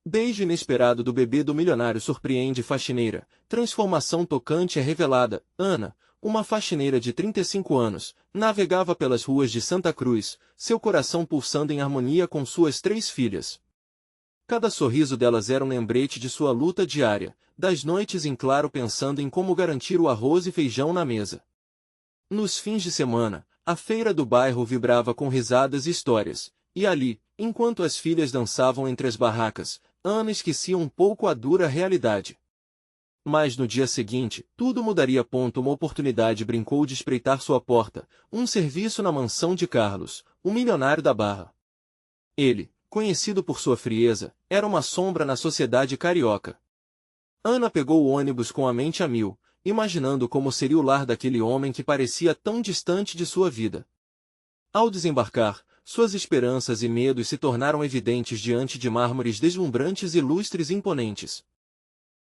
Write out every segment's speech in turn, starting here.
Beijo inesperado do bebê do milionário surpreende faxineira. Transformação tocante é revelada. Ana, uma faxineira de 35 anos, navegava pelas ruas de Santa Cruz, seu coração pulsando em harmonia com suas 3 filhas. Cada sorriso delas era um lembrete de sua luta diária, das noites em claro pensando em como garantir o arroz e feijão na mesa. Nos fins de semana, a feira do bairro vibrava com risadas e histórias, e ali, enquanto as filhas dançavam entre as barracas, Ana esquecia um pouco a dura realidade. Mas no dia seguinte, tudo mudaria. Uma oportunidade brincou de espreitar sua porta, um serviço na mansão de Carlos, o milionário da Barra. Ele, conhecido por sua frieza, era uma sombra na sociedade carioca. Ana pegou o ônibus com a mente a mil, imaginando como seria o lar daquele homem que parecia tão distante de sua vida. Ao desembarcar, suas esperanças e medos se tornaram evidentes diante de mármores deslumbrantes e lustres imponentes.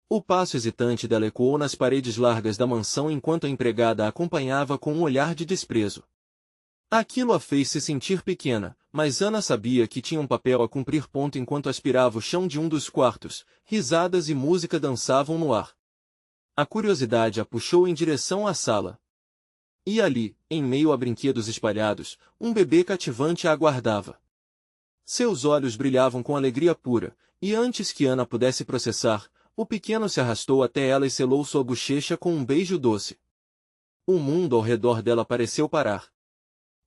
O passo hesitante dela ecoou nas paredes largas da mansão enquanto a empregada a acompanhava com um olhar de desprezo. Aquilo a fez se sentir pequena, mas Ana sabia que tinha um papel a cumprir. Enquanto aspirava o chão de um dos quartos, risadas e música dançavam no ar. A curiosidade a puxou em direção à sala. E ali, em meio a brinquedos espalhados, um bebê cativante a aguardava. Seus olhos brilhavam com alegria pura, e antes que Ana pudesse processar, o pequeno se arrastou até ela e selou sua bochecha com um beijo doce. O mundo ao redor dela pareceu parar.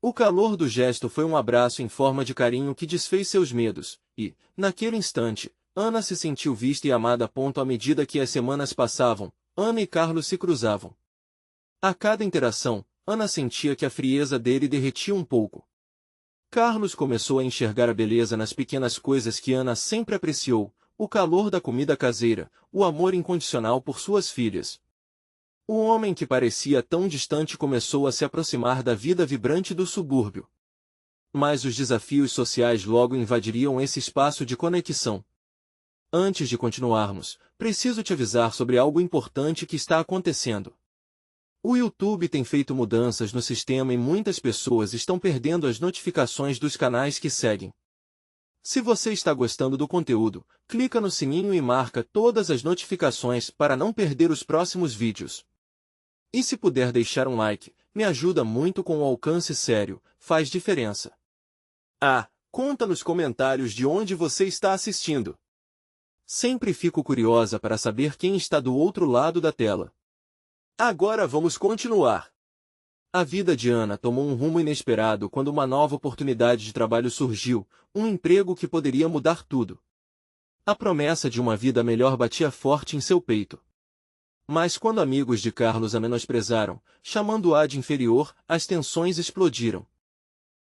O calor do gesto foi um abraço em forma de carinho que desfez seus medos, e, naquele instante, Ana se sentiu vista e amada. À medida que as semanas passavam, Ana e Carlos se cruzavam. A cada interação, Ana sentia que a frieza dele derretia um pouco. Carlos começou a enxergar a beleza nas pequenas coisas que Ana sempre apreciou, o calor da comida caseira, o amor incondicional por suas filhas. O homem que parecia tão distante começou a se aproximar da vida vibrante do subúrbio. Mas os desafios sociais logo invadiriam esse espaço de conexão. Antes de continuarmos, preciso te avisar sobre algo importante que está acontecendo. O YouTube tem feito mudanças no sistema e muitas pessoas estão perdendo as notificações dos canais que seguem. Se você está gostando do conteúdo, clica no sininho e marca todas as notificações para não perder os próximos vídeos. E se puder deixar um like, me ajuda muito com o alcance sério, faz diferença. Conta nos comentários de onde você está assistindo. Sempre fico curiosa para saber quem está do outro lado da tela. Agora vamos continuar. A vida de Ana tomou um rumo inesperado quando uma nova oportunidade de trabalho surgiu, um emprego que poderia mudar tudo. A promessa de uma vida melhor batia forte em seu peito. Mas quando amigos de Carlos a menosprezaram, chamando-a de inferior, as tensões explodiram.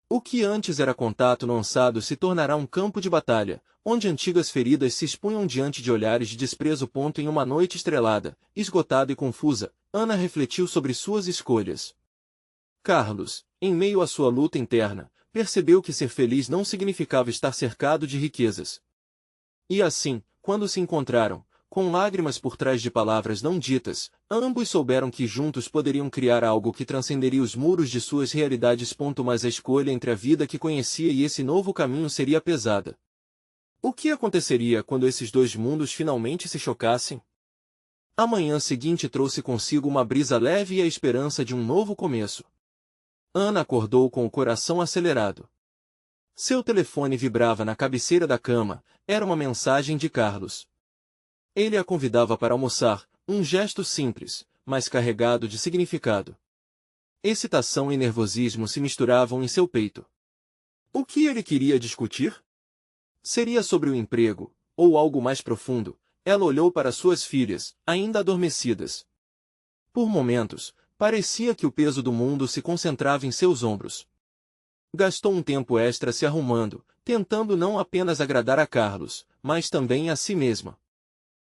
O que antes era contato lançado se tornará um campo de batalha, onde antigas feridas se expunham diante de olhares de desprezo. Em uma noite estrelada, esgotada e confusa, Ana refletiu sobre suas escolhas. Carlos, em meio à sua luta interna, percebeu que ser feliz não significava estar cercado de riquezas. E assim, quando se encontraram, com lágrimas por trás de palavras não ditas, ambos souberam que juntos poderiam criar algo que transcenderia os muros de suas realidades. Mas a escolha entre a vida que conhecia e esse novo caminho seria pesada. O que aconteceria quando esses dois mundos finalmente se chocassem? A manhã seguinte trouxe consigo uma brisa leve e a esperança de um novo começo. Ana acordou com o coração acelerado. Seu telefone vibrava na cabeceira da cama, era uma mensagem de Carlos. Ele a convidava para almoçar, um gesto simples, mas carregado de significado. Excitação e nervosismo se misturavam em seu peito. O que ele queria discutir? Seria sobre o emprego, ou algo mais profundo? Ela olhou para suas filhas, ainda adormecidas. Por momentos, parecia que o peso do mundo se concentrava em seus ombros. Gastou um tempo extra se arrumando, tentando não apenas agradar a Carlos, mas também a si mesma.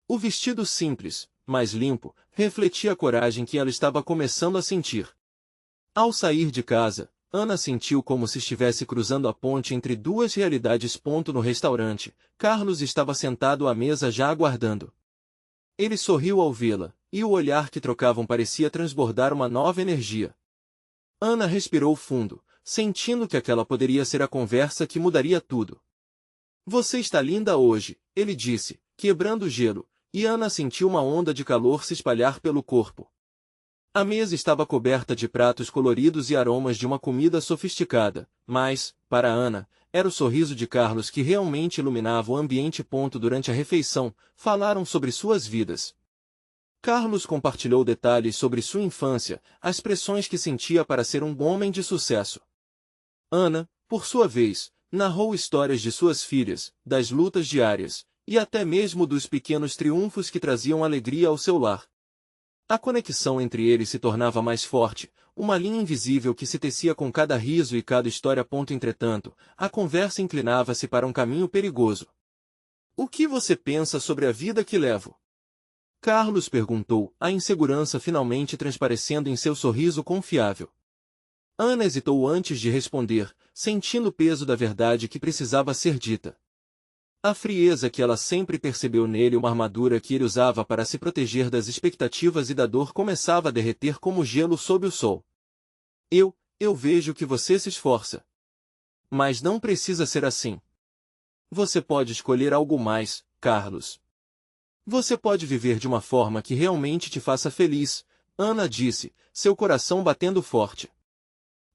O vestido simples, mas limpo, refletia a coragem que ela estava começando a sentir. Ao sair de casa, Ana sentiu como se estivesse cruzando a ponte entre duas realidades. No restaurante, Carlos estava sentado à mesa já aguardando. Ele sorriu ao vê-la, e o olhar que trocavam parecia transbordar uma nova energia. Ana respirou fundo, sentindo que aquela poderia ser a conversa que mudaria tudo. Você está linda hoje, ele disse, quebrando o gelo, e Ana sentiu uma onda de calor se espalhar pelo corpo. A mesa estava coberta de pratos coloridos e aromas de uma comida sofisticada, mas, para Ana, era o sorriso de Carlos que realmente iluminava o ambiente. Durante a refeição, falaram sobre suas vidas. Carlos compartilhou detalhes sobre sua infância, as pressões que sentia para ser um homem de sucesso. Ana, por sua vez, narrou histórias de suas filhas, das lutas diárias, e até mesmo dos pequenos triunfos que traziam alegria ao seu lar. A conexão entre eles se tornava mais forte, uma linha invisível que se tecia com cada riso e cada história. Entretanto, a conversa inclinava-se para um caminho perigoso. O que você pensa sobre a vida que levo? Carlos perguntou, a insegurança finalmente transparecendo em seu sorriso confiável. Ana hesitou antes de responder, sentindo o peso da verdade que precisava ser dita. A frieza que ela sempre percebeu nele, uma armadura que ele usava para se proteger das expectativas e da dor, começava a derreter como gelo sob o sol. Eu vejo que você se esforça. Mas não precisa ser assim. Você pode escolher algo mais, Carlos. Você pode viver de uma forma que realmente te faça feliz, Ana disse, seu coração batendo forte.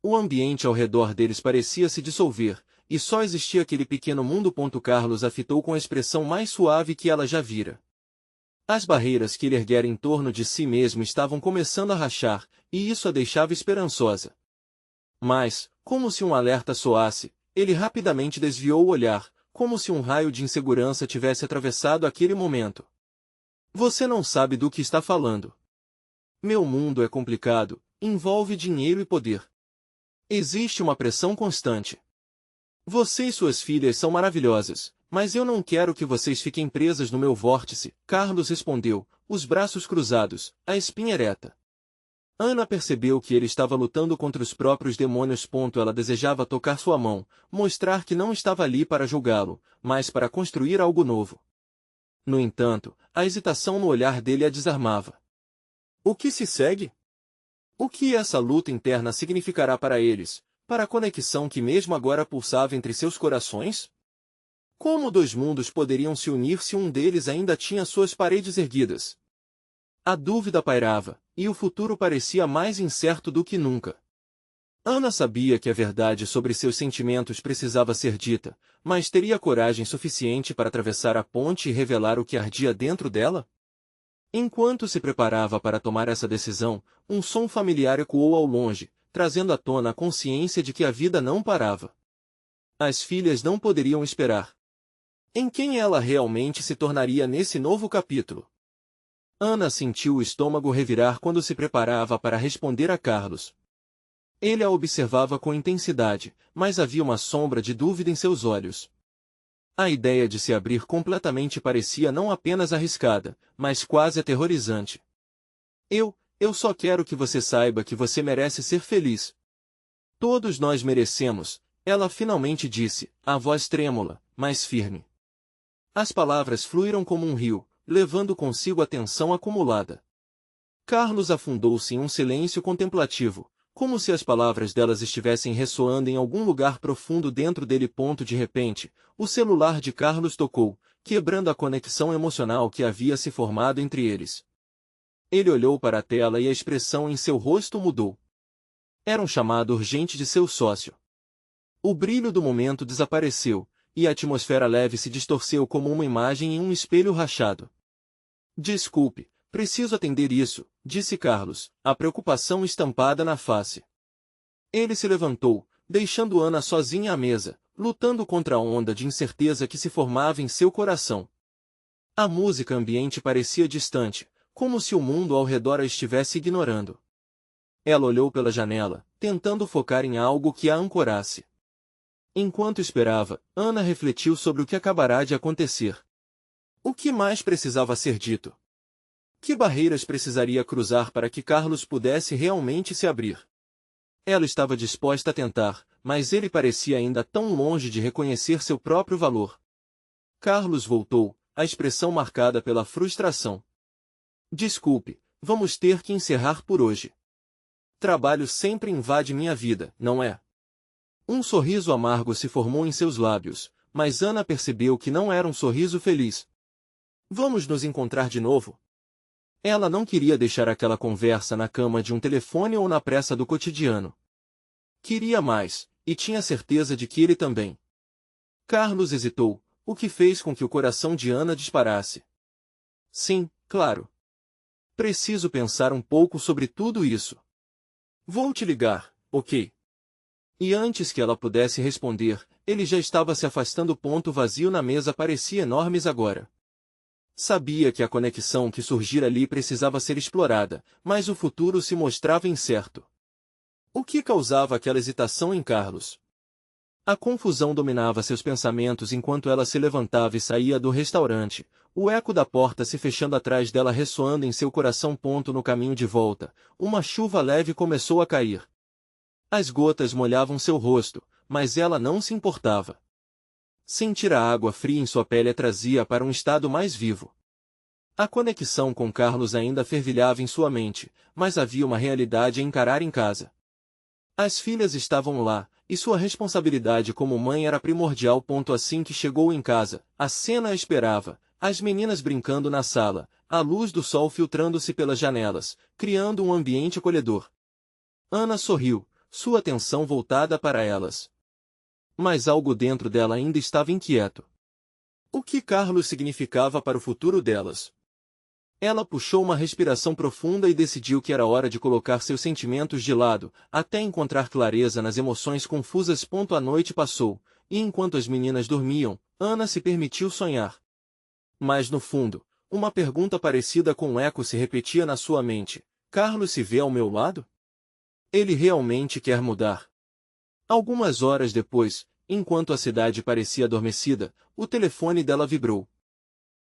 O ambiente ao redor deles parecia se dissolver, e só existia aquele pequeno mundo. Carlos a fitou com a expressão mais suave que ela já vira. As barreiras que ele erguera em torno de si mesmo estavam começando a rachar, e isso a deixava esperançosa. Mas, como se um alerta soasse, ele rapidamente desviou o olhar, como se um raio de insegurança tivesse atravessado aquele momento. Você não sabe do que está falando. Meu mundo é complicado, envolve dinheiro e poder. Existe uma pressão constante. Você e suas filhas são maravilhosas, mas eu não quero que vocês fiquem presas no meu vórtice, Carlos respondeu, os braços cruzados, a espinha ereta. Ana percebeu que ele estava lutando contra os próprios demônios. Ela desejava tocar sua mão, mostrar que não estava ali para julgá-lo, mas para construir algo novo. No entanto, a hesitação no olhar dele a desarmava. O que se segue? O que essa luta interna significará para eles, para a conexão que mesmo agora pulsava entre seus corações? Como dois mundos poderiam se unir se um deles ainda tinha suas paredes erguidas? A dúvida pairava, e o futuro parecia mais incerto do que nunca. Ana sabia que a verdade sobre seus sentimentos precisava ser dita, mas teria coragem suficiente para atravessar a ponte e revelar o que ardia dentro dela? Enquanto se preparava para tomar essa decisão, um som familiar ecoou ao longe, trazendo à tona a consciência de que a vida não parava. As filhas não poderiam esperar. Em quem ela realmente se tornaria nesse novo capítulo? Ana sentiu o estômago revirar quando se preparava para responder a Carlos. Ele a observava com intensidade, mas havia uma sombra de dúvida em seus olhos. A ideia de se abrir completamente parecia não apenas arriscada, mas quase aterrorizante. Eu só quero que você saiba que você merece ser feliz. Todos nós merecemos, ela finalmente disse, a voz trêmula, mas firme. As palavras fluíram como um rio, levando consigo a tensão acumulada. Carlos afundou-se em um silêncio contemplativo, como se as palavras delas estivessem ressoando em algum lugar profundo dentro dele. De repente, o celular de Carlos tocou, quebrando a conexão emocional que havia se formado entre eles. Ele olhou para a tela e a expressão em seu rosto mudou. Era um chamado urgente de seu sócio. O brilho do momento desapareceu, e a atmosfera leve se distorceu como uma imagem em um espelho rachado. Desculpe, preciso atender isso, disse Carlos, a preocupação estampada na face. Ele se levantou, deixando Ana sozinha à mesa, lutando contra a onda de incerteza que se formava em seu coração. A música ambiente parecia distante, como se o mundo ao redor a estivesse ignorando. Ela olhou pela janela, tentando focar em algo que a ancorasse. Enquanto esperava, Ana refletiu sobre o que acabará de acontecer. O que mais precisava ser dito? Que barreiras precisaria cruzar para que Carlos pudesse realmente se abrir? Ela estava disposta a tentar, mas ele parecia ainda tão longe de reconhecer seu próprio valor. Carlos voltou, a expressão marcada pela frustração. Desculpe, vamos ter que encerrar por hoje. Trabalho sempre invade minha vida, não é? Um sorriso amargo se formou em seus lábios, mas Ana percebeu que não era um sorriso feliz. Vamos nos encontrar de novo? Ela não queria deixar aquela conversa na cama de um telefone ou na pressa do cotidiano. Queria mais, e tinha certeza de que ele também. Carlos hesitou, o que fez com que o coração de Ana disparasse. Sim, claro. Preciso pensar um pouco sobre tudo isso. Vou te ligar, ok? E antes que ela pudesse responder, ele já estava se afastando. O ponto vazio na mesa parecia enorme agora. Sabia que a conexão que surgira ali precisava ser explorada, mas o futuro se mostrava incerto. O que causava aquela hesitação em Carlos? A confusão dominava seus pensamentos enquanto ela se levantava e saía do restaurante, o eco da porta se fechando atrás dela ressoando em seu coração. No caminho de volta, uma chuva leve começou a cair. As gotas molhavam seu rosto, mas ela não se importava. Sentir a água fria em sua pele a trazia para um estado mais vivo. A conexão com Carlos ainda fervilhava em sua mente, mas havia uma realidade a encarar em casa. As filhas estavam lá, e sua responsabilidade como mãe era primordial. Assim que chegou em casa, a cena a esperava, as meninas brincando na sala, a luz do sol filtrando-se pelas janelas, criando um ambiente acolhedor. Ana sorriu, sua atenção voltada para elas. Mas algo dentro dela ainda estava inquieto. O que Carlos significava para o futuro delas? Ela puxou uma respiração profunda e decidiu que era hora de colocar seus sentimentos de lado, até encontrar clareza nas emoções confusas. A noite passou, e enquanto as meninas dormiam, Ana se permitiu sonhar. Mas no fundo, uma pergunta parecida com um eco se repetia na sua mente: Carlos se vê ao meu lado? Ele realmente quer mudar? Algumas horas depois, enquanto a cidade parecia adormecida, o telefone dela vibrou.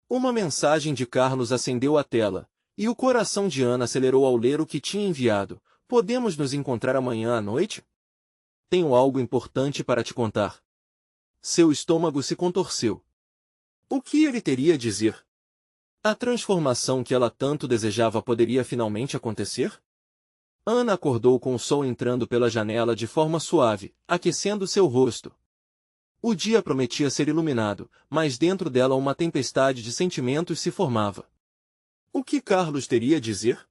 Uma mensagem de Carlos acendeu a tela, e o coração de Ana acelerou ao ler o que tinha enviado. Podemos nos encontrar amanhã à noite? Tenho algo importante para te contar. Seu estômago se contorceu. O que ele teria a dizer? A transformação que ela tanto desejava poderia finalmente acontecer? Ana acordou com o sol entrando pela janela de forma suave, aquecendo seu rosto. O dia prometia ser iluminado, mas dentro dela uma tempestade de sentimentos se formava. O que Carlos teria a dizer?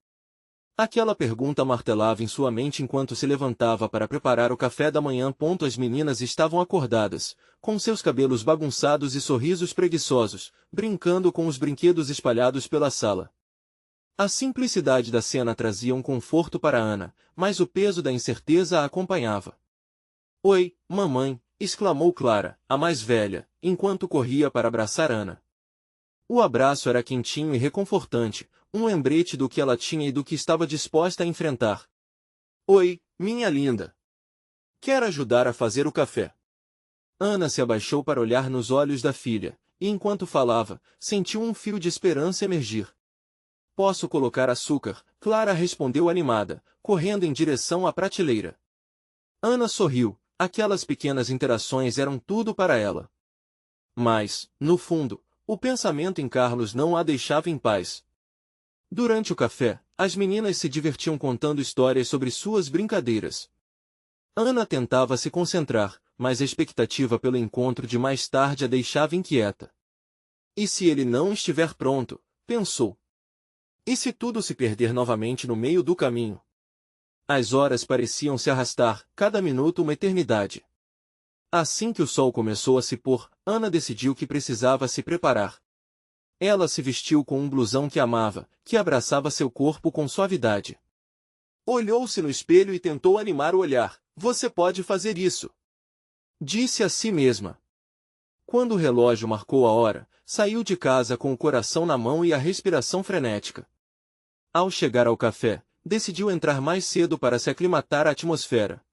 Aquela pergunta martelava em sua mente enquanto se levantava para preparar o café da manhã. As meninas estavam acordadas, com seus cabelos bagunçados e sorrisos preguiçosos, brincando com os brinquedos espalhados pela sala. A simplicidade da cena trazia um conforto para Ana, mas o peso da incerteza a acompanhava. Oi, mamãe! Exclamou Clara, a mais velha, enquanto corria para abraçar Ana. O abraço era quentinho e reconfortante, um lembrete do que ela tinha e do que estava disposta a enfrentar. Oi, minha linda! Quer ajudar a fazer o café? Ana se abaixou para olhar nos olhos da filha, e enquanto falava, sentiu um fio de esperança emergir. Posso colocar açúcar? Clara respondeu animada, correndo em direção à prateleira. Ana sorriu, aquelas pequenas interações eram tudo para ela. Mas, no fundo, o pensamento em Carlos não a deixava em paz. Durante o café, as meninas se divertiam contando histórias sobre suas brincadeiras. Ana tentava se concentrar, mas a expectativa pelo encontro de mais tarde a deixava inquieta. E se ele não estiver pronto? Pensou. E se tudo se perder novamente no meio do caminho? As horas pareciam se arrastar, cada minuto uma eternidade. Assim que o sol começou a se pôr, Ana decidiu que precisava se preparar. Ela se vestiu com um blusão que amava, que abraçava seu corpo com suavidade. Olhou-se no espelho e tentou animar o olhar. Você pode fazer isso, disse a si mesma. Quando o relógio marcou a hora, saiu de casa com o coração na mão e a respiração frenética. Ao chegar ao café, decidiu entrar mais cedo para se aclimatar à atmosfera.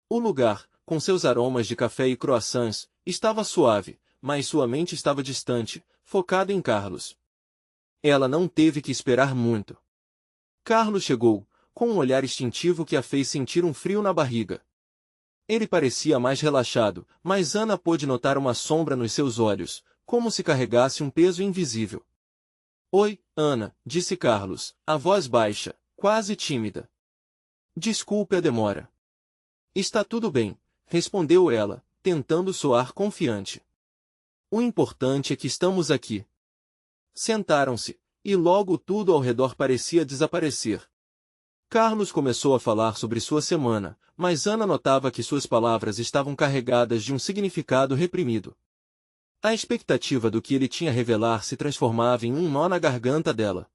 O lugar, com seus aromas de café e croissants, estava suave, mas sua mente estava distante, focada em Carlos. Ela não teve que esperar muito. Carlos chegou, com um olhar instintivo que a fez sentir um frio na barriga. Ele parecia mais relaxado, mas Ana pôde notar uma sombra nos seus olhos, como se carregasse um peso invisível. Oi, Ana, disse Carlos, a voz baixa, quase tímida. Desculpe a demora. Está tudo bem, respondeu ela, tentando soar confiante. O importante é que estamos aqui. Sentaram-se, e logo tudo ao redor parecia desaparecer. Carlos começou a falar sobre sua semana, mas Ana notava que suas palavras estavam carregadas de um significado reprimido. A expectativa do que ele tinha a revelar se transformava em um nó na garganta dela.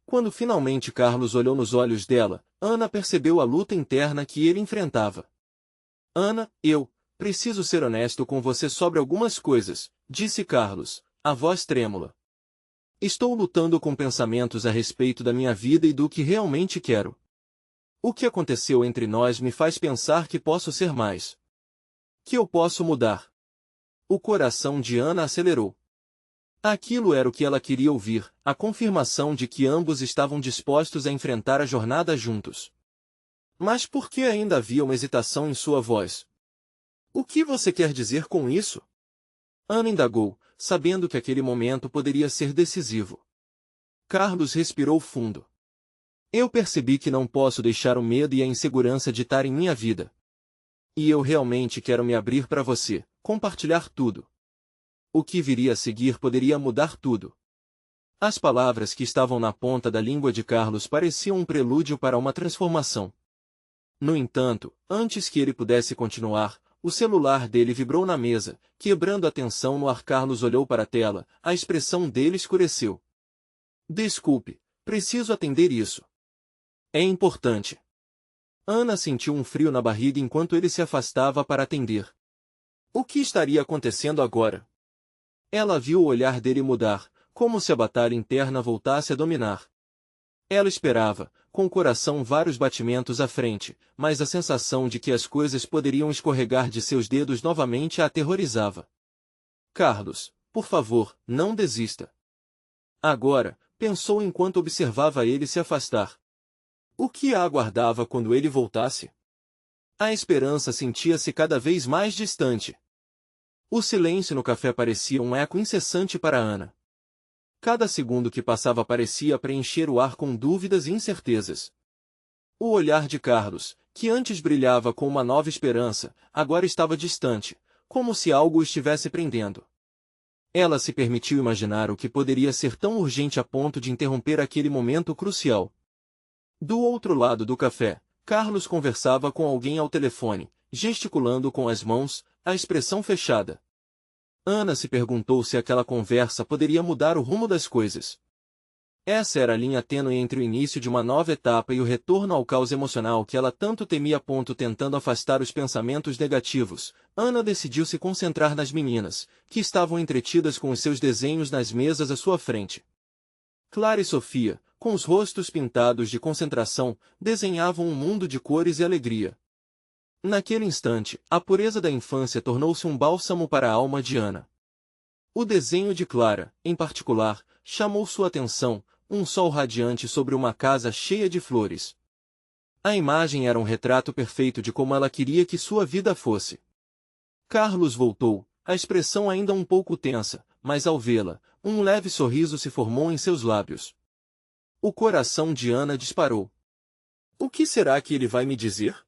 Quando finalmente Carlos olhou nos olhos dela, Ana percebeu a luta interna que ele enfrentava. Ana, eu preciso ser honesto com você sobre algumas coisas, disse Carlos, a voz trêmula. Estou lutando com pensamentos a respeito da minha vida e do que realmente quero. O que aconteceu entre nós me faz pensar que posso ser mais. Que eu posso mudar. O coração de Ana acelerou. Aquilo era o que ela queria ouvir, a confirmação de que ambos estavam dispostos a enfrentar a jornada juntos. Mas por que ainda havia uma hesitação em sua voz? O que você quer dizer com isso? Ana indagou, sabendo que aquele momento poderia ser decisivo. Carlos respirou fundo. Eu percebi que não posso deixar o medo e a insegurança ditarem minha vida. E eu realmente quero me abrir para você, compartilhar tudo. O que viria a seguir poderia mudar tudo. As palavras que estavam na ponta da língua de Carlos pareciam um prelúdio para uma transformação. No entanto, antes que ele pudesse continuar, o celular dele vibrou na mesa, quebrando a tensão no ar. Carlos olhou para a tela, a expressão dele escureceu. Desculpe, preciso atender isso. É importante. Ana sentiu um frio na barriga enquanto ele se afastava para atender. O que estaria acontecendo agora? Ela viu o olhar dele mudar, como se a batalha interna voltasse a dominar. Ela esperava, com o coração vários batimentos à frente, mas a sensação de que as coisas poderiam escorregar de seus dedos novamente a aterrorizava. Carlos, por favor, não desista. Agora, pensou enquanto observava ele se afastar. O que a aguardava quando ele voltasse? A esperança sentia-se cada vez mais distante. O silêncio no café parecia um eco incessante para Ana. Cada segundo que passava parecia preencher o ar com dúvidas e incertezas. O olhar de Carlos, que antes brilhava com uma nova esperança, agora estava distante, como se algo o estivesse prendendo. Ela se permitiu imaginar o que poderia ser tão urgente a ponto de interromper aquele momento crucial. Do outro lado do café, Carlos conversava com alguém ao telefone, gesticulando com as mãos, a expressão fechada. Ana se perguntou se aquela conversa poderia mudar o rumo das coisas. Essa era a linha tênue entre o início de uma nova etapa e o retorno ao caos emocional que ela tanto temia. Tentando afastar os pensamentos negativos, Ana decidiu se concentrar nas meninas, que estavam entretidas com os seus desenhos nas mesas à sua frente. Clara e Sofia, com os rostos pintados de concentração, desenhavam um mundo de cores e alegria. Naquele instante, a pureza da infância tornou-se um bálsamo para a alma de Ana. O desenho de Clara, em particular, chamou sua atenção, um sol radiante sobre uma casa cheia de flores. A imagem era um retrato perfeito de como ela queria que sua vida fosse. Carlos voltou, a expressão ainda um pouco tensa, mas ao vê-la, um leve sorriso se formou em seus lábios. O coração de Ana disparou. O que será que ele vai me dizer?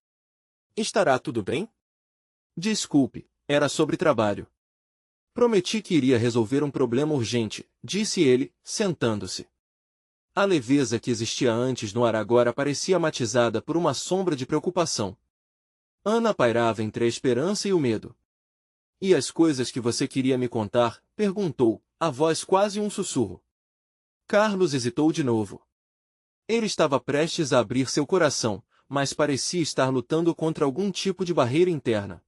Estará tudo bem? Desculpe, era sobre trabalho. Prometi que iria resolver um problema urgente, disse ele, sentando-se. A leveza que existia antes no ar agora parecia matizada por uma sombra de preocupação. Ana pairava entre a esperança e o medo. E as coisas que você queria me contar? Perguntou, a voz quase um sussurro. Carlos hesitou de novo. Ele estava prestes a abrir seu coração, mas parecia estar lutando contra algum tipo de barreira interna.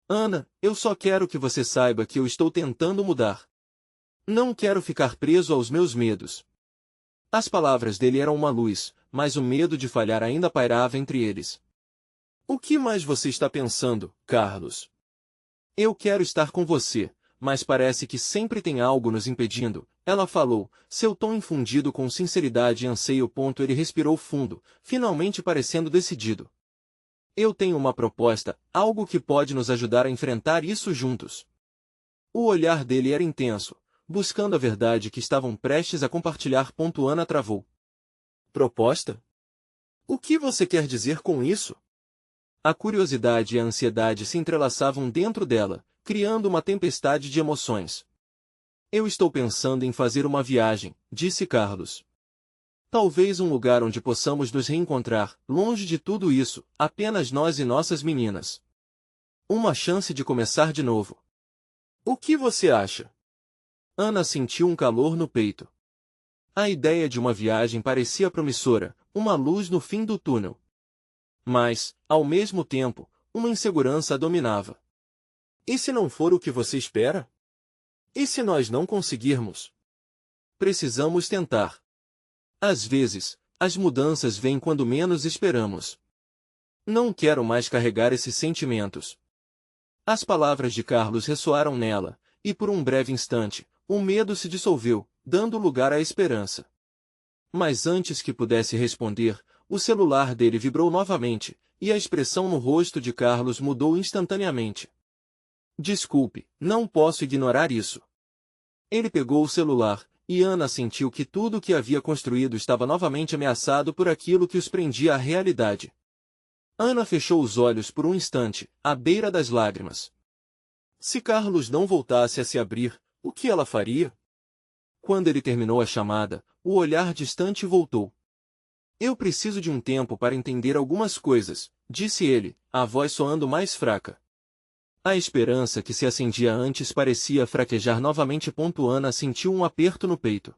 Ana, eu só quero que você saiba que eu estou tentando mudar. Não quero ficar preso aos meus medos. As palavras dele eram uma luz, mas o medo de falhar ainda pairava entre eles. O que mais você está pensando, Carlos? Eu quero estar com você, mas parece que sempre tem algo nos impedindo, ela falou, seu tom infundido com sinceridade e anseio. Ele respirou fundo, finalmente parecendo decidido. Eu tenho uma proposta, algo que pode nos ajudar a enfrentar isso juntos. O olhar dele era intenso, buscando a verdade que estavam prestes a compartilhar. Ana travou. Proposta? O que você quer dizer com isso? A curiosidade e a ansiedade se entrelaçavam dentro dela, criando uma tempestade de emoções. Eu estou pensando em fazer uma viagem, disse Carlos. Talvez um lugar onde possamos nos reencontrar, longe de tudo isso, apenas nós e nossas meninas. Uma chance de começar de novo. O que você acha? Ana sentiu um calor no peito. A ideia de uma viagem parecia promissora, uma luz no fim do túnel. Mas, ao mesmo tempo, uma insegurança a dominava. E se não for o que você espera? E se nós não conseguirmos? Precisamos tentar. Às vezes, as mudanças vêm quando menos esperamos. Não quero mais carregar esses sentimentos. As palavras de Carlos ressoaram nela, e por um breve instante, o medo se dissolveu, dando lugar à esperança. Mas antes que pudesse responder, o celular dele vibrou novamente, e a expressão no rosto de Carlos mudou instantaneamente. Desculpe, não posso ignorar isso. Ele pegou o celular, e Ana sentiu que tudo o que havia construído estava novamente ameaçado por aquilo que os prendia à realidade. Ana fechou os olhos por um instante, à beira das lágrimas. Se Carlos não voltasse a se abrir, o que ela faria? Quando ele terminou a chamada, o olhar distante voltou. Eu preciso de um tempo para entender algumas coisas, disse ele, a voz soando mais fraca. A esperança que se acendia antes parecia fraquejar novamente. Ana sentiu um aperto no peito.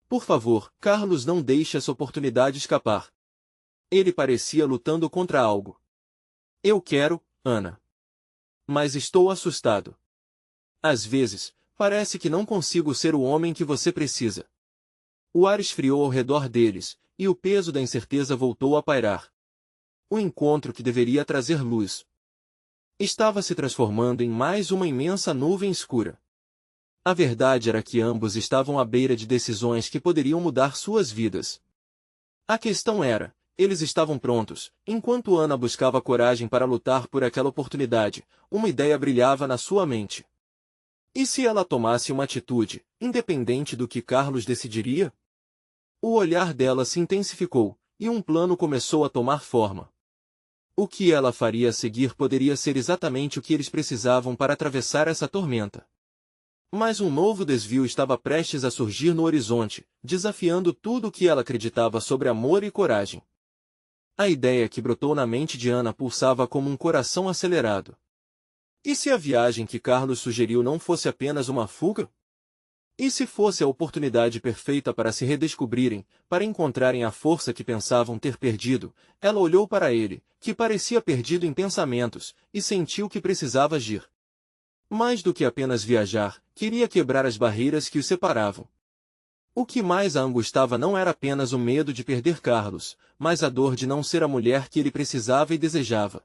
Por favor, Carlos, não deixe essa oportunidade escapar. Ele parecia lutando contra algo. Eu quero, Ana. Mas estou assustado. Às vezes, parece que não consigo ser o homem que você precisa. O ar esfriou ao redor deles, e o peso da incerteza voltou a pairar. O encontro que deveria trazer luz estava se transformando em mais uma imensa nuvem escura. A verdade era que ambos estavam à beira de decisões que poderiam mudar suas vidas. A questão era, eles estavam prontos. Enquanto Ana buscava coragem para lutar por aquela oportunidade, uma ideia brilhava na sua mente. E se ela tomasse uma atitude, independente do que Carlos decidiria? O olhar dela se intensificou, e um plano começou a tomar forma. O que ela faria a seguir poderia ser exatamente o que eles precisavam para atravessar essa tormenta. Mas um novo desvio estava prestes a surgir no horizonte, desafiando tudo o que ela acreditava sobre amor e coragem. A ideia que brotou na mente de Ana pulsava como um coração acelerado. E se a viagem que Carlos sugeriu não fosse apenas uma fuga? E se fosse a oportunidade perfeita para se redescobrirem, para encontrarem a força que pensavam ter perdido? Ela olhou para ele, que parecia perdido em pensamentos, e sentiu que precisava agir. Mais do que apenas viajar, queria quebrar as barreiras que os separavam. O que mais a angustiava não era apenas o medo de perder Carlos, mas a dor de não ser a mulher que ele precisava e desejava.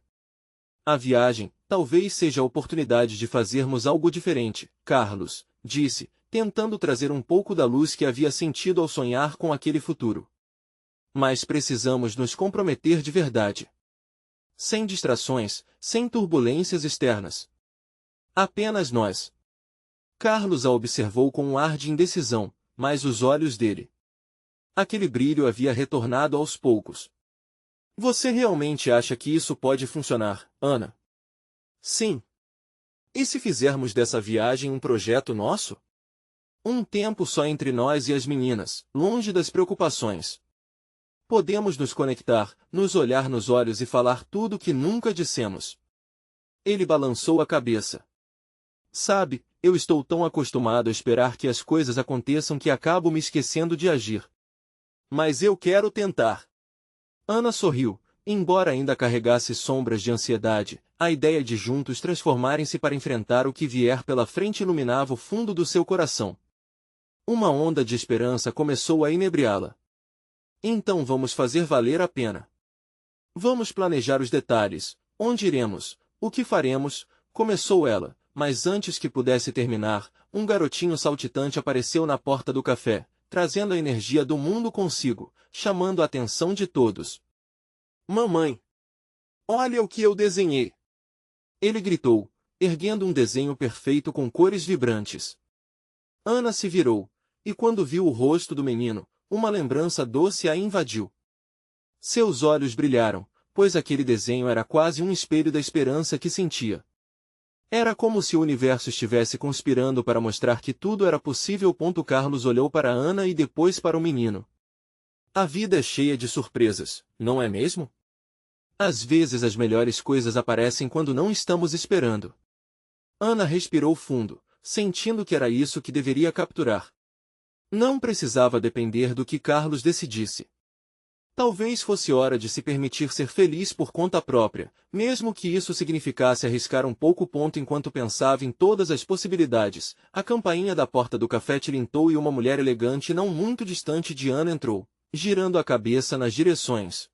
A viagem, talvez seja a oportunidade de fazermos algo diferente, Carlos, disse, tentando trazer um pouco da luz que havia sentido ao sonhar com aquele futuro. Mas precisamos nos comprometer de verdade. Sem distrações, sem turbulências externas. Apenas nós. Carlos a observou com um ar de indecisão, mas os olhos dele. Aquele brilho havia retornado aos poucos. Você realmente acha que isso pode funcionar, Ana? Sim. E se fizermos dessa viagem um projeto nosso? Um tempo só entre nós e as meninas, longe das preocupações. Podemos nos conectar, nos olhar nos olhos e falar tudo o que nunca dissemos. Ele balançou a cabeça. Sabe, eu estou tão acostumado a esperar que as coisas aconteçam que acabo me esquecendo de agir. Mas eu quero tentar. Ana sorriu, embora ainda carregasse sombras de ansiedade. A ideia de juntos transformarem-se para enfrentar o que vier pela frente iluminava o fundo do seu coração. Uma onda de esperança começou a inebriá-la. Então vamos fazer valer a pena. Vamos planejar os detalhes, onde iremos, o que faremos, começou ela, mas antes que pudesse terminar, um garotinho saltitante apareceu na porta do café, trazendo a energia do mundo consigo, chamando a atenção de todos. Mamãe! Olha o que eu desenhei! Ele gritou, erguendo um desenho perfeito com cores vibrantes. Ana se virou, e quando viu o rosto do menino, uma lembrança doce a invadiu. Seus olhos brilharam, pois aquele desenho era quase um espelho da esperança que sentia. Era como se o universo estivesse conspirando para mostrar que tudo era possível. Carlos olhou para Ana e depois para o menino. A vida é cheia de surpresas, não é mesmo? Às vezes as melhores coisas aparecem quando não estamos esperando. Ana respirou fundo, sentindo que era isso que deveria capturar. Não precisava depender do que Carlos decidisse. Talvez fosse hora de se permitir ser feliz por conta própria, mesmo que isso significasse arriscar um pouco. Enquanto pensava em todas as possibilidades, a campainha da porta do café tilintou e uma mulher elegante não muito distante de Ana entrou, girando a cabeça nas direções.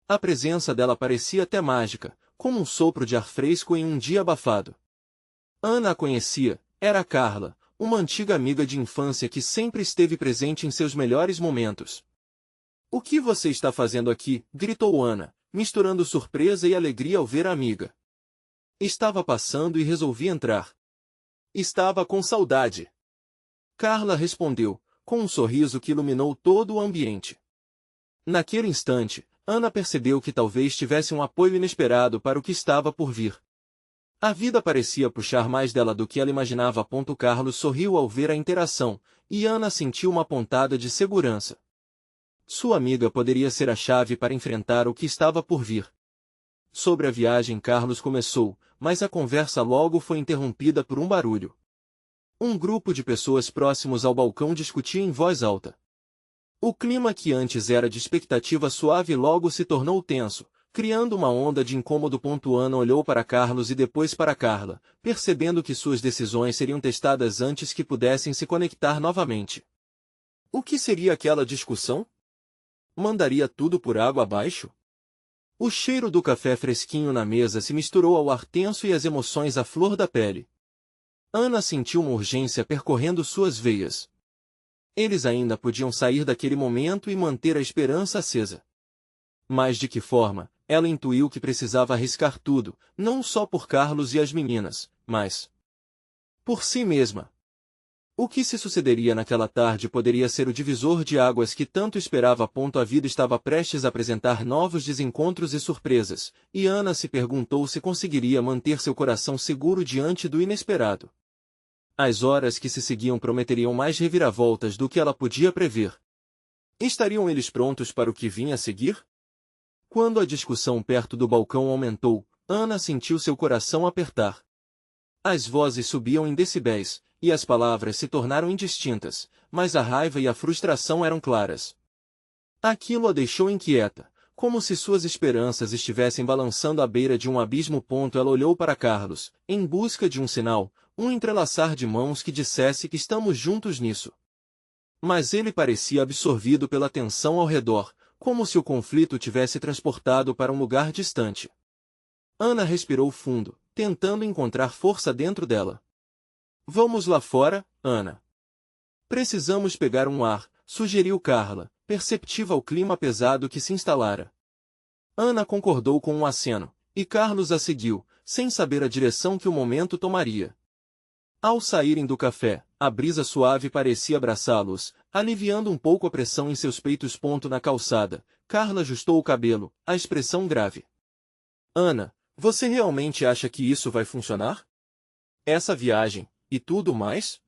A presença dela parecia até mágica, como um sopro de ar fresco em um dia abafado. Ana a conhecia, era Carla, uma antiga amiga de infância que sempre esteve presente em seus melhores momentos. "O que você está fazendo aqui?" gritou Ana, misturando surpresa e alegria ao ver a amiga. "Estava passando e resolvi entrar." "Estava com saudade." Carla respondeu, com um sorriso que iluminou todo o ambiente. Naquele instante, Ana percebeu que talvez tivesse um apoio inesperado para o que estava por vir. A vida parecia puxar mais dela do que ela imaginava. Carlos sorriu ao ver a interação, e Ana sentiu uma pontada de segurança. Sua amiga poderia ser a chave para enfrentar o que estava por vir. Sobre a viagem Carlos começou, mas a conversa logo foi interrompida por um barulho. Um grupo de pessoas próximos ao balcão discutia em voz alta. O clima que antes era de expectativa suave logo se tornou tenso, criando uma onda de incômodo. Ana olhou para Carlos e depois para Carla, percebendo que suas decisões seriam testadas antes que pudessem se conectar novamente. O que seria aquela discussão? Mandaria tudo por água abaixo? O cheiro do café fresquinho na mesa se misturou ao ar tenso e às emoções à flor da pele. Ana sentiu uma urgência percorrendo suas veias. Eles ainda podiam sair daquele momento e manter a esperança acesa. Mas de que forma? Ela intuiu que precisava arriscar tudo, não só por Carlos e as meninas, mas por si mesma. O que se sucederia naquela tarde poderia ser o divisor de águas que tanto esperava. A vida estava prestes a apresentar novos desencontros e surpresas, e Ana se perguntou se conseguiria manter seu coração seguro diante do inesperado. As horas que se seguiam prometeriam mais reviravoltas do que ela podia prever. Estariam eles prontos para o que vinha a seguir? Quando a discussão perto do balcão aumentou, Ana sentiu seu coração apertar. As vozes subiam em decibéis, e as palavras se tornaram indistintas, mas a raiva e a frustração eram claras. Aquilo a deixou inquieta, como se suas esperanças estivessem balançando à beira de um abismo. Ela olhou para Carlos, em busca de um sinal, um entrelaçar de mãos que dissesse que estamos juntos nisso. Mas ele parecia absorvido pela tensão ao redor, como se o conflito tivesse transportado para um lugar distante. Ana respirou fundo, tentando encontrar força dentro dela. "Vamos lá fora, Ana." "Precisamos pegar um ar", sugeriu Carla, perceptiva ao clima pesado que se instalara. Ana concordou com um aceno, e Carlos a seguiu, sem saber a direção que o momento tomaria. Ao saírem do café, a brisa suave parecia abraçá-los, aliviando um pouco a pressão em seus peitos. Na calçada, Carla ajustou o cabelo, a expressão grave. "Ana, você realmente acha que isso vai funcionar? Essa viagem, e tudo mais?"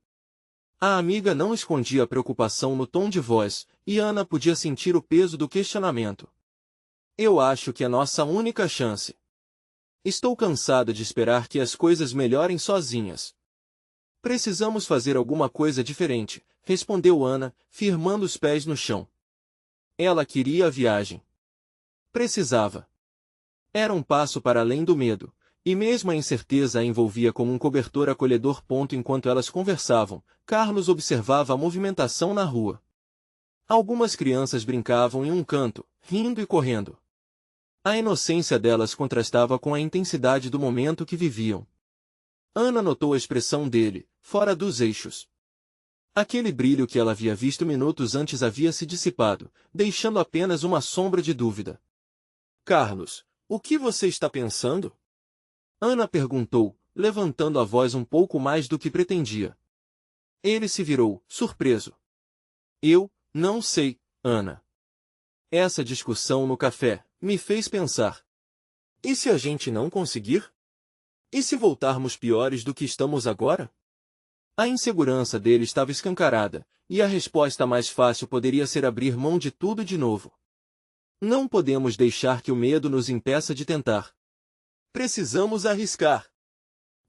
A amiga não escondia a preocupação no tom de voz, e Ana podia sentir o peso do questionamento. "Eu acho que é nossa única chance. Estou cansada de esperar que as coisas melhorem sozinhas. Precisamos fazer alguma coisa diferente", respondeu Ana, firmando os pés no chão. Ela queria a viagem. Precisava. Era um passo para além do medo, e mesmo a incerteza a envolvia como um cobertor acolhedor. Enquanto elas conversavam, Carlos observava a movimentação na rua. Algumas crianças brincavam em um canto, rindo e correndo. A inocência delas contrastava com a intensidade do momento que viviam. Ana notou a expressão dele, fora dos eixos. Aquele brilho que ela havia visto minutos antes havia se dissipado, deixando apenas uma sombra de dúvida. "Carlos, o que você está pensando?" Ana perguntou, levantando a voz um pouco mais do que pretendia. Ele se virou, surpreso. "Eu, não sei, Ana. Essa discussão no café me fez pensar. E se a gente não conseguir? E se voltarmos piores do que estamos agora? A insegurança dele estava escancarada, e a resposta mais fácil poderia ser abrir mão de tudo de novo. Não podemos deixar que o medo nos impeça de tentar. Precisamos arriscar.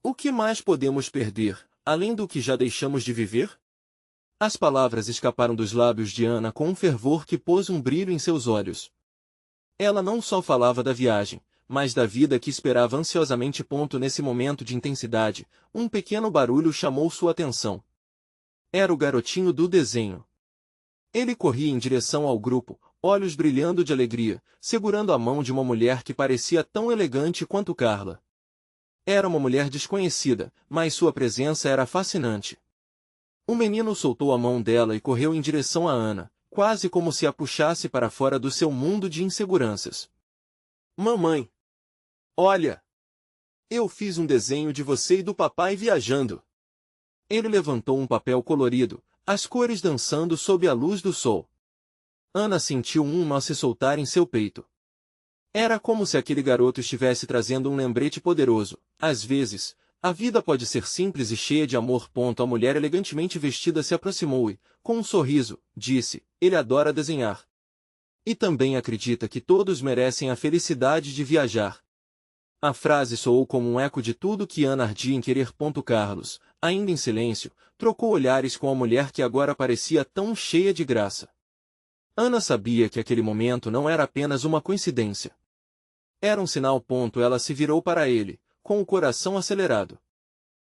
O que mais podemos perder, além do que já deixamos de viver? As palavras escaparam dos lábios de Ana com um fervor que pôs um brilho em seus olhos. Ela não só falava da viagem, mas da vida que esperava ansiosamente. Nesse momento de intensidade, um pequeno barulho chamou sua atenção. Era o garotinho do desenho. Ele corria em direção ao grupo, olhos brilhando de alegria, segurando a mão de uma mulher que parecia tão elegante quanto Carla. Era uma mulher desconhecida, mas sua presença era fascinante. O menino soltou a mão dela e correu em direção a Ana, quase como se a puxasse para fora do seu mundo de inseguranças. Mamãe! Olha! Eu fiz um desenho de você e do papai viajando. Ele levantou um papel colorido, as cores dançando sob a luz do sol. Ana sentiu um nó se soltar em seu peito. Era como se aquele garoto estivesse trazendo um lembrete poderoso. Às vezes, a vida pode ser simples e cheia de amor. A mulher elegantemente vestida se aproximou e, com um sorriso, disse: ele adora desenhar. E também acredita que todos merecem a felicidade de viajar. A frase soou como um eco de tudo que Ana ardia em querer. Carlos, ainda em silêncio, trocou olhares com a mulher que agora parecia tão cheia de graça. Ana sabia que aquele momento não era apenas uma coincidência. Era um sinal. Ela se virou para ele, com o coração acelerado.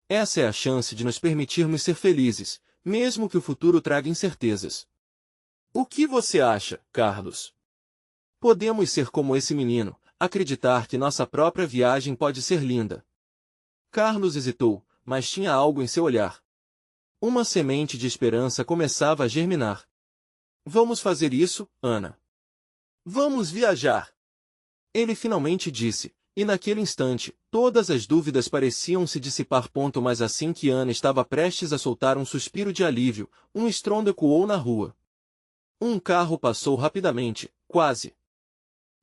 Essa é a chance de nos permitirmos ser felizes, mesmo que o futuro traga incertezas. O que você acha, Carlos? Podemos ser como esse menino, acreditar que nossa própria viagem pode ser linda. Carlos hesitou, mas tinha algo em seu olhar. Uma semente de esperança começava a germinar. Vamos fazer isso, Ana. Vamos viajar. Ele finalmente disse, e naquele instante, todas as dúvidas pareciam se dissipar. Mas assim que Ana estava prestes a soltar um suspiro de alívio, um estrondo ecoou na rua. Um carro passou rapidamente, quase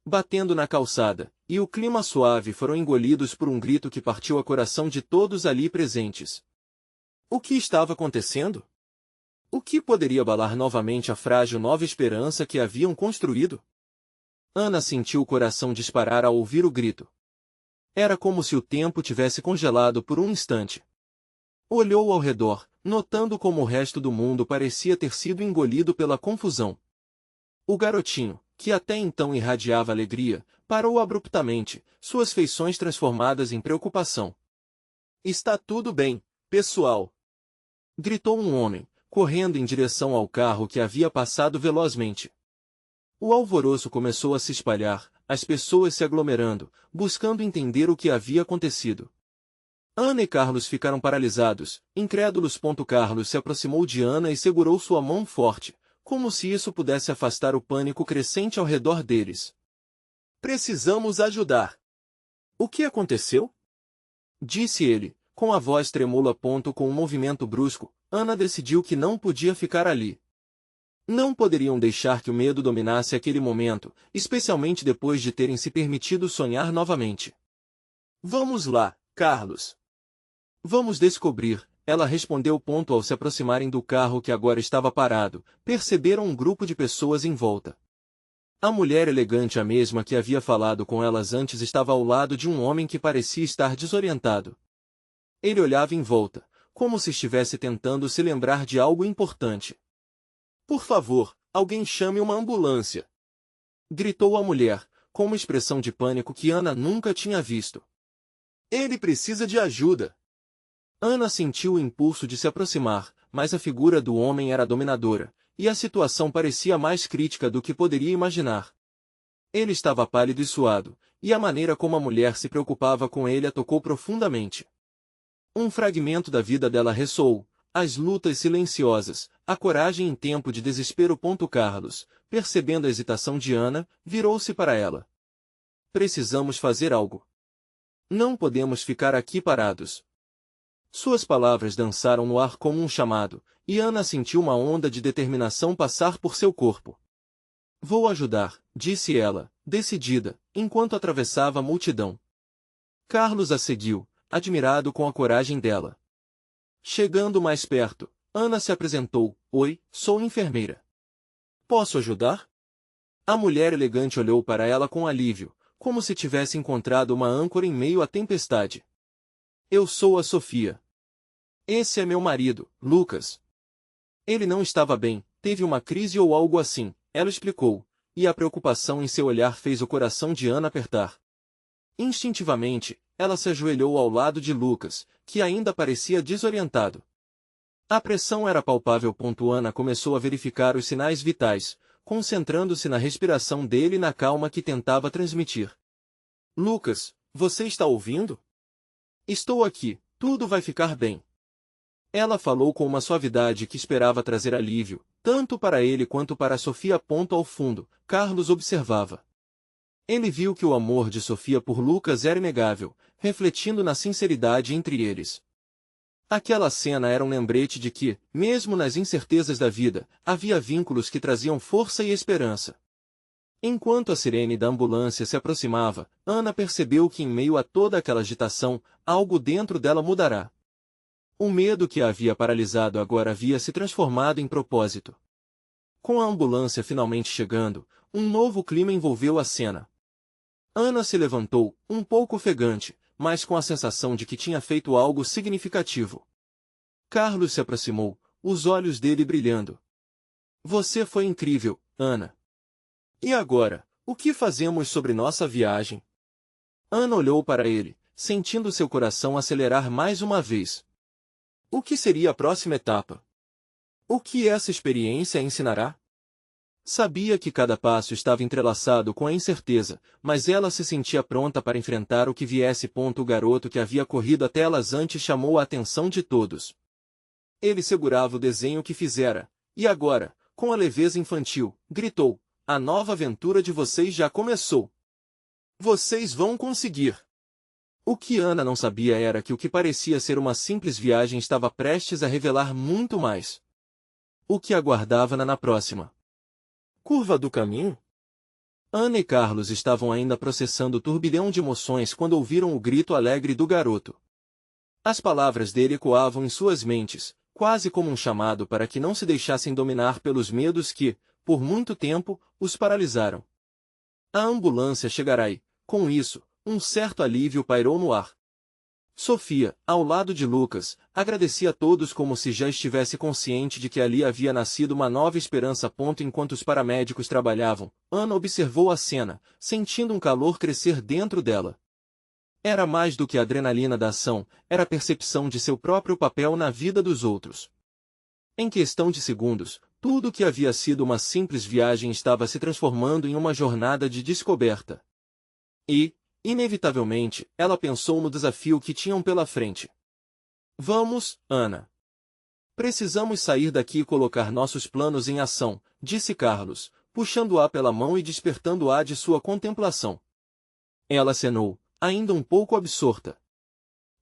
batendo na calçada, e o clima suave foram engolidos por um grito que partiu o coração de todos ali presentes. O que estava acontecendo? O que poderia abalar novamente a frágil nova esperança que haviam construído? Ana sentiu o coração disparar ao ouvir o grito. Era como se o tempo tivesse congelado por um instante. Olhou ao redor, notando como o resto do mundo parecia ter sido engolido pela confusão. O garotinho, que até então irradiava alegria, parou abruptamente, suas feições transformadas em preocupação. Está tudo bem, pessoal! Gritou um homem, correndo em direção ao carro que havia passado velozmente. O alvoroço começou a se espalhar, as pessoas se aglomerando, buscando entender o que havia acontecido. Ana e Carlos ficaram paralisados, incrédulos. Carlos se aproximou de Ana e segurou sua mão forte, como se isso pudesse afastar o pânico crescente ao redor deles. Precisamos ajudar. O que aconteceu? Disse ele, com a voz tremula. Com um movimento brusco, Ana decidiu que não podia ficar ali. Não poderiam deixar que o medo dominasse aquele momento, especialmente depois de terem se permitido sonhar novamente. Vamos lá, Carlos. Vamos descobrir, ela respondeu. Ao se aproximarem do carro que agora estava parado, perceberam um grupo de pessoas em volta. A mulher elegante, a mesma que havia falado com elas antes, estava ao lado de um homem que parecia estar desorientado. Ele olhava em volta, como se estivesse tentando se lembrar de algo importante. Por favor, alguém chame uma ambulância! Gritou a mulher, com uma expressão de pânico que Ana nunca tinha visto. Ele precisa de ajuda! Ana sentiu o impulso de se aproximar, mas a figura do homem era dominadora, e a situação parecia mais crítica do que poderia imaginar. Ele estava pálido e suado, e a maneira como a mulher se preocupava com ele a tocou profundamente. Um fragmento da vida dela ressoou, as lutas silenciosas, a coragem em tempo de desespero. Carlos, percebendo a hesitação de Ana, virou-se para ela. Precisamos fazer algo. Não podemos ficar aqui parados. Suas palavras dançaram no ar como um chamado, e Ana sentiu uma onda de determinação passar por seu corpo. Vou ajudar, disse ela, decidida, enquanto atravessava a multidão. Carlos a seguiu, admirado com a coragem dela. Chegando mais perto, Ana se apresentou. Oi, sou enfermeira. Posso ajudar? A mulher elegante olhou para ela com alívio, como se tivesse encontrado uma âncora em meio à tempestade. Eu sou a Sofia. Esse é meu marido, Lucas. Ele não estava bem, teve uma crise ou algo assim, ela explicou, e a preocupação em seu olhar fez o coração de Ana apertar. Instintivamente, ela se ajoelhou ao lado de Lucas, que ainda parecia desorientado. A pressão era palpável. Ana começou a verificar os sinais vitais, concentrando-se na respiração dele e na calma que tentava transmitir. Lucas, você está ouvindo? Estou aqui, tudo vai ficar bem. Ela falou com uma suavidade que esperava trazer alívio, tanto para ele quanto para Sofia. Ao fundo, Carlos observava. Ele viu que o amor de Sofia por Lucas era inegável, refletindo na sinceridade entre eles. Aquela cena era um lembrete de que, mesmo nas incertezas da vida, havia vínculos que traziam força e esperança. Enquanto a sirene da ambulância se aproximava, Ana percebeu que em meio a toda aquela agitação, algo dentro dela mudará. O medo que a havia paralisado agora havia se transformado em propósito. Com a ambulância finalmente chegando, um novo clima envolveu a cena. Ana se levantou, um pouco ofegante, mas com a sensação de que tinha feito algo significativo. Carlos se aproximou, os olhos dele brilhando. Você foi incrível, Ana. E agora, o que fazemos sobre nossa viagem? Ana olhou para ele, sentindo seu coração acelerar mais uma vez. O que seria a próxima etapa? O que essa experiência ensinará? Sabia que cada passo estava entrelaçado com a incerteza, mas ela se sentia pronta para enfrentar o que viesse. O garoto que havia corrido até elas antes chamou a atenção de todos. Ele segurava o desenho que fizera, e agora, com a leveza infantil, gritou, a nova aventura de vocês já começou. Vocês vão conseguir. O que Ana não sabia era que o que parecia ser uma simples viagem estava prestes a revelar muito mais. O que aguardava na próxima curva do caminho? Ana e Carlos estavam ainda processando o turbilhão de emoções quando ouviram o grito alegre do garoto. As palavras dele ecoavam em suas mentes, quase como um chamado para que não se deixassem dominar pelos medos que, por muito tempo, os paralisaram. A ambulância chegará e, com isso, um certo alívio pairou no ar. Sofia, ao lado de Lucas, agradecia a todos como se já estivesse consciente de que ali havia nascido uma nova esperança. Enquanto os paramédicos trabalhavam, Ana observou a cena, sentindo um calor crescer dentro dela. Era mais do que a adrenalina da ação, era a percepção de seu próprio papel na vida dos outros. Em questão de segundos, tudo o que havia sido uma simples viagem estava se transformando em uma jornada de descoberta. E, inevitavelmente, ela pensou no desafio que tinham pela frente. Vamos, Ana. Precisamos sair daqui e colocar nossos planos em ação, disse Carlos, puxando-a pela mão e despertando-a de sua contemplação. Ela acenou, ainda um pouco absorta.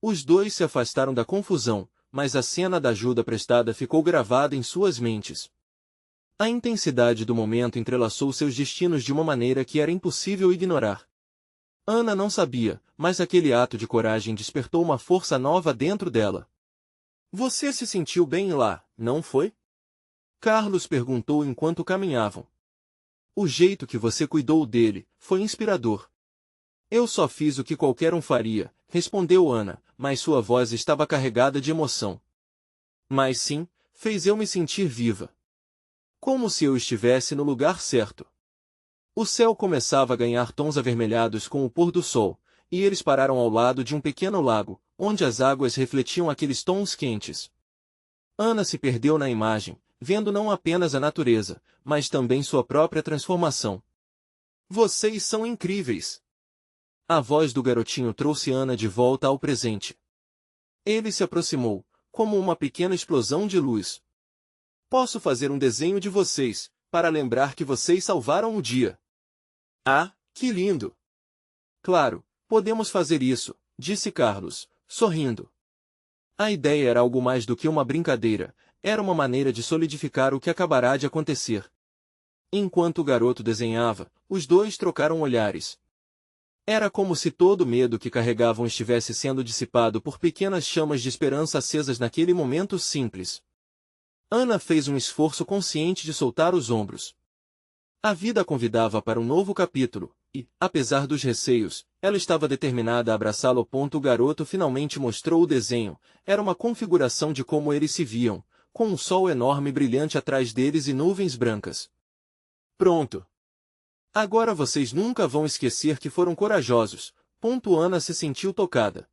Os dois se afastaram da confusão, mas a cena da ajuda prestada ficou gravada em suas mentes. A intensidade do momento entrelaçou seus destinos de uma maneira que era impossível ignorar. Ana não sabia, mas aquele ato de coragem despertou uma força nova dentro dela. Você se sentiu bem lá, não foi? Carlos perguntou enquanto caminhavam. O jeito que você cuidou dele foi inspirador. Eu só fiz o que qualquer um faria, respondeu Ana, mas sua voz estava carregada de emoção. Mas sim, fez eu me sentir viva. Como se eu estivesse no lugar certo. O céu começava a ganhar tons avermelhados com o pôr do sol, e eles pararam ao lado de um pequeno lago, onde as águas refletiam aqueles tons quentes. Ana se perdeu na imagem, vendo não apenas a natureza, mas também sua própria transformação. Vocês são incríveis! A voz do garotinho trouxe Ana de volta ao presente. Ele se aproximou, como uma pequena explosão de luz. Posso fazer um desenho de vocês, para lembrar que vocês salvaram o dia. Ah, que lindo! Claro, podemos fazer isso, disse Carlos, sorrindo. A ideia era algo mais do que uma brincadeira, era uma maneira de solidificar o que acabará de acontecer. Enquanto o garoto desenhava, os dois trocaram olhares. Era como se todo o medo que carregavam estivesse sendo dissipado por pequenas chamas de esperança acesas naquele momento simples. Ana fez um esforço consciente de soltar os ombros. A vida a convidava para um novo capítulo, e, apesar dos receios, ela estava determinada a abraçá-lo. O garoto finalmente mostrou o desenho. Era uma configuração de como eles se viam, com um sol enorme brilhante atrás deles e nuvens brancas. Pronto! Agora vocês nunca vão esquecer que foram corajosos. Ana se sentiu tocada.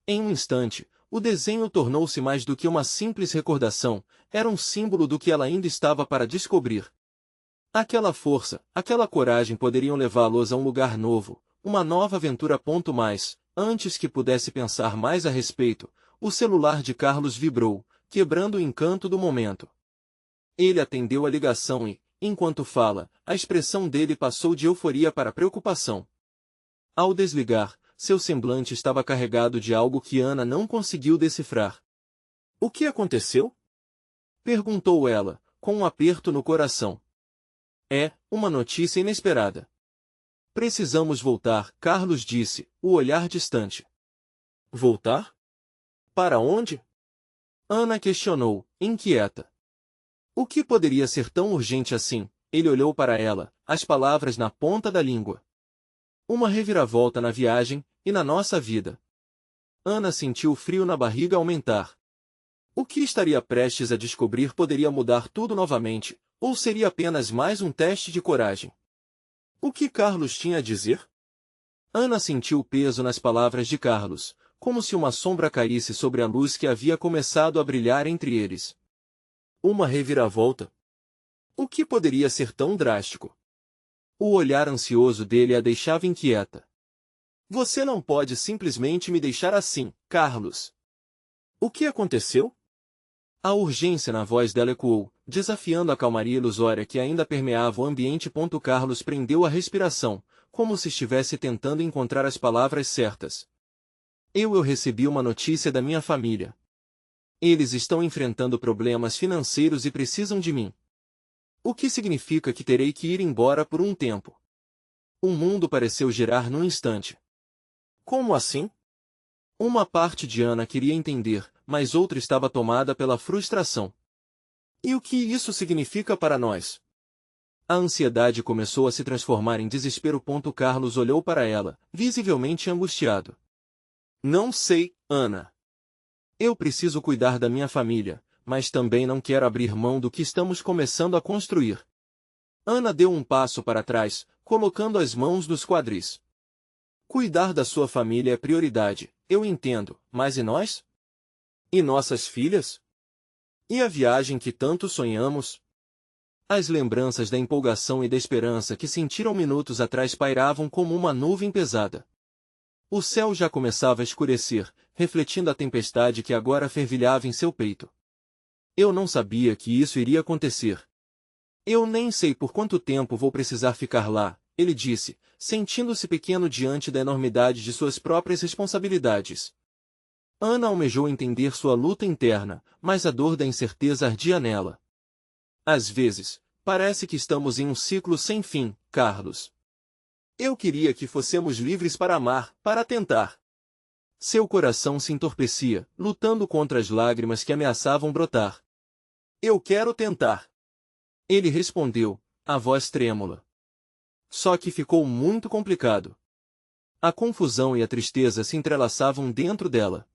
Em um instante, o desenho tornou-se mais do que uma simples recordação, era um símbolo do que ela ainda estava para descobrir. Aquela força, aquela coragem poderiam levá-los a um lugar novo, uma nova aventura. Mas, antes que pudesse pensar mais a respeito, o celular de Carlos vibrou, quebrando o encanto do momento. Ele atendeu a ligação e, enquanto fala, a expressão dele passou de euforia para preocupação. Ao desligar, seu semblante estava carregado de algo que Ana não conseguiu decifrar. O que aconteceu? Perguntou ela, com um aperto no coração. É, uma notícia inesperada. Precisamos voltar, Carlos disse, o olhar distante. Voltar? Para onde? Ana questionou, inquieta. O que poderia ser tão urgente assim? Ele olhou para ela, as palavras na ponta da língua. Uma reviravolta na viagem, e na nossa vida. Ana sentiu o frio na barriga aumentar. O que estaria prestes a descobrir poderia mudar tudo novamente, ou seria apenas mais um teste de coragem? O que Carlos tinha a dizer? Ana sentiu o peso nas palavras de Carlos, como se uma sombra caísse sobre a luz que havia começado a brilhar entre eles. Uma reviravolta? O que poderia ser tão drástico? O olhar ansioso dele a deixava inquieta. Você não pode simplesmente me deixar assim, Carlos. O que aconteceu? A urgência na voz dela ecoou, desafiando a calmaria ilusória que ainda permeava o ambiente. Carlos prendeu a respiração, como se estivesse tentando encontrar as palavras certas. Eu recebi uma notícia da minha família. Eles estão enfrentando problemas financeiros e precisam de mim. O que significa que terei que ir embora por um tempo. O mundo pareceu girar num instante. Como assim? Uma parte de Ana queria entender, mas outra estava tomada pela frustração. E o que isso significa para nós? A ansiedade começou a se transformar em desespero. Carlos olhou para ela, visivelmente angustiado. Não sei, Ana. Eu preciso cuidar da minha família, mas também não quero abrir mão do que estamos começando a construir. Ana deu um passo para trás, colocando as mãos nos quadris. Cuidar da sua família é prioridade, eu entendo, mas e nós? E nossas filhas? E a viagem que tanto sonhamos? As lembranças da empolgação e da esperança que sentiram minutos atrás pairavam como uma nuvem pesada. O céu já começava a escurecer, refletindo a tempestade que agora fervilhava em seu peito. Eu não sabia que isso iria acontecer. Eu nem sei por quanto tempo vou precisar ficar lá, ele disse, sentindo-se pequeno diante da enormidade de suas próprias responsabilidades. Ana almejou entender sua luta interna, mas a dor da incerteza ardia nela. Às vezes, parece que estamos em um ciclo sem fim, Carlos. Eu queria que fossemos livres para amar, para tentar. Seu coração se entorpecia, lutando contra as lágrimas que ameaçavam brotar. Eu quero tentar. Ele respondeu, a voz trêmula. Só que ficou muito complicado. A confusão e a tristeza se entrelaçavam dentro dela.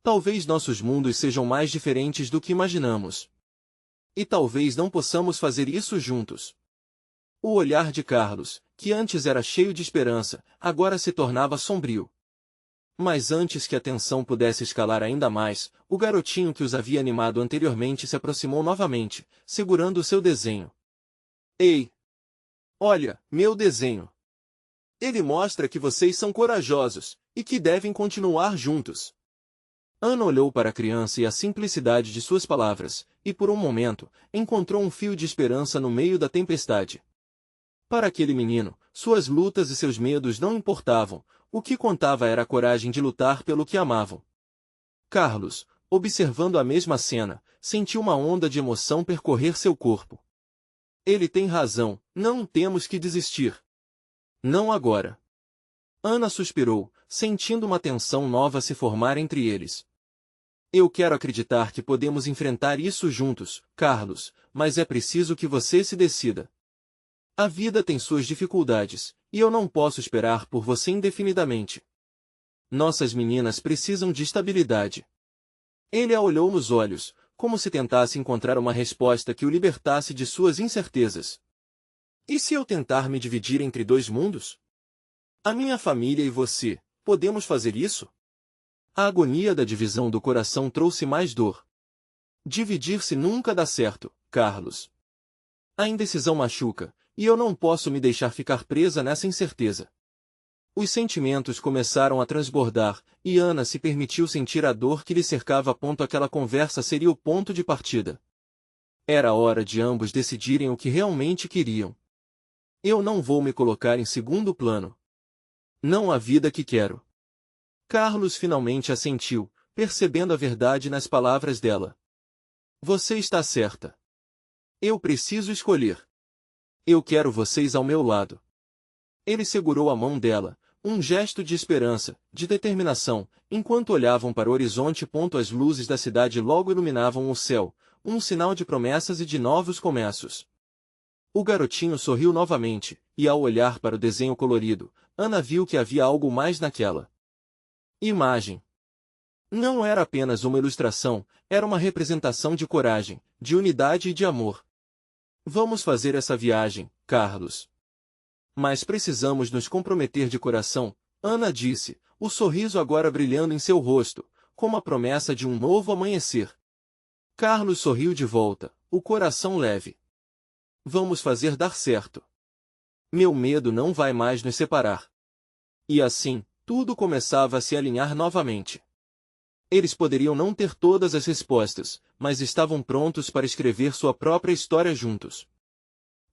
Talvez nossos mundos sejam mais diferentes do que imaginamos. E talvez não possamos fazer isso juntos. O olhar de Carlos, que antes era cheio de esperança, agora se tornava sombrio. Mas antes que a tensão pudesse escalar ainda mais, o garotinho que os havia animado anteriormente se aproximou novamente, segurando o seu desenho. Ei! Olha, meu desenho! Ele mostra que vocês são corajosos, e que devem continuar juntos. Ana olhou para a criança e a simplicidade de suas palavras, e por um momento, encontrou um fio de esperança no meio da tempestade. Para aquele menino, suas lutas e seus medos não importavam, o que contava era a coragem de lutar pelo que amavam. Carlos, observando a mesma cena, sentiu uma onda de emoção percorrer seu corpo. Ele tem razão, não temos que desistir. Não agora. Ana suspirou, sentindo uma tensão nova se formar entre eles. Eu quero acreditar que podemos enfrentar isso juntos, Carlos, mas é preciso que você se decida. A vida tem suas dificuldades, e eu não posso esperar por você indefinidamente. Nossas meninas precisam de estabilidade. Ele a olhou nos olhos, como se tentasse encontrar uma resposta que o libertasse de suas incertezas. E se eu tentar me dividir entre dois mundos? A minha família e você, podemos fazer isso? A agonia da divisão do coração trouxe mais dor. Dividir-se nunca dá certo, Carlos. A indecisão machuca, e eu não posso me deixar ficar presa nessa incerteza. Os sentimentos começaram a transbordar, e Ana se permitiu sentir a dor que lhe cercava. Aquela conversa seria o ponto de partida. Era hora de ambos decidirem o que realmente queriam. Eu não vou me colocar em segundo plano. Não a vida que quero. Carlos finalmente assentiu, percebendo a verdade nas palavras dela. Você está certa. Eu preciso escolher. Eu quero vocês ao meu lado. Ele segurou a mão dela, um gesto de esperança, de determinação, enquanto olhavam para o horizonte. As luzes da cidade logo iluminavam o céu, um sinal de promessas e de novos começos. O garotinho sorriu novamente, e ao olhar para o desenho colorido, Ana viu que havia algo mais naquela imagem. Não era apenas uma ilustração, era uma representação de coragem, de unidade e de amor. Vamos fazer essa viagem, Carlos. Mas precisamos nos comprometer de coração, Ana disse, o sorriso agora brilhando em seu rosto, como a promessa de um novo amanhecer. Carlos sorriu de volta, o coração leve. Vamos fazer dar certo. Meu medo não vai mais nos separar. E assim, tudo começava a se alinhar novamente. Eles poderiam não ter todas as respostas, mas estavam prontos para escrever sua própria história juntos.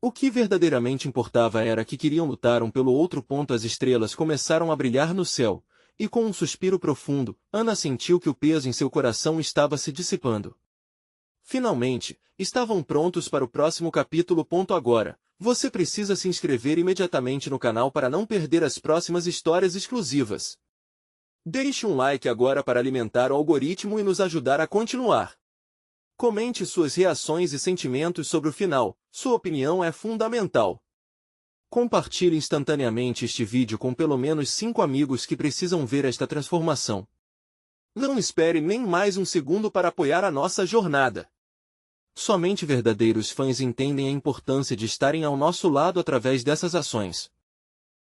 O que verdadeiramente importava era que queriam lutar um pelo outro. As estrelas começaram a brilhar no céu, e com um suspiro profundo, Ana sentiu que o peso em seu coração estava se dissipando. Finalmente, estavam prontos para o próximo capítulo. Agora, você precisa se inscrever imediatamente no canal para não perder as próximas histórias exclusivas. Deixe um like agora para alimentar o algoritmo e nos ajudar a continuar. Comente suas reações e sentimentos sobre o final, sua opinião é fundamental. Compartilhe instantaneamente este vídeo com pelo menos 5 amigos que precisam ver esta transformação. Não espere nem mais um segundo para apoiar a nossa jornada. Somente verdadeiros fãs entendem a importância de estarem ao nosso lado através dessas ações.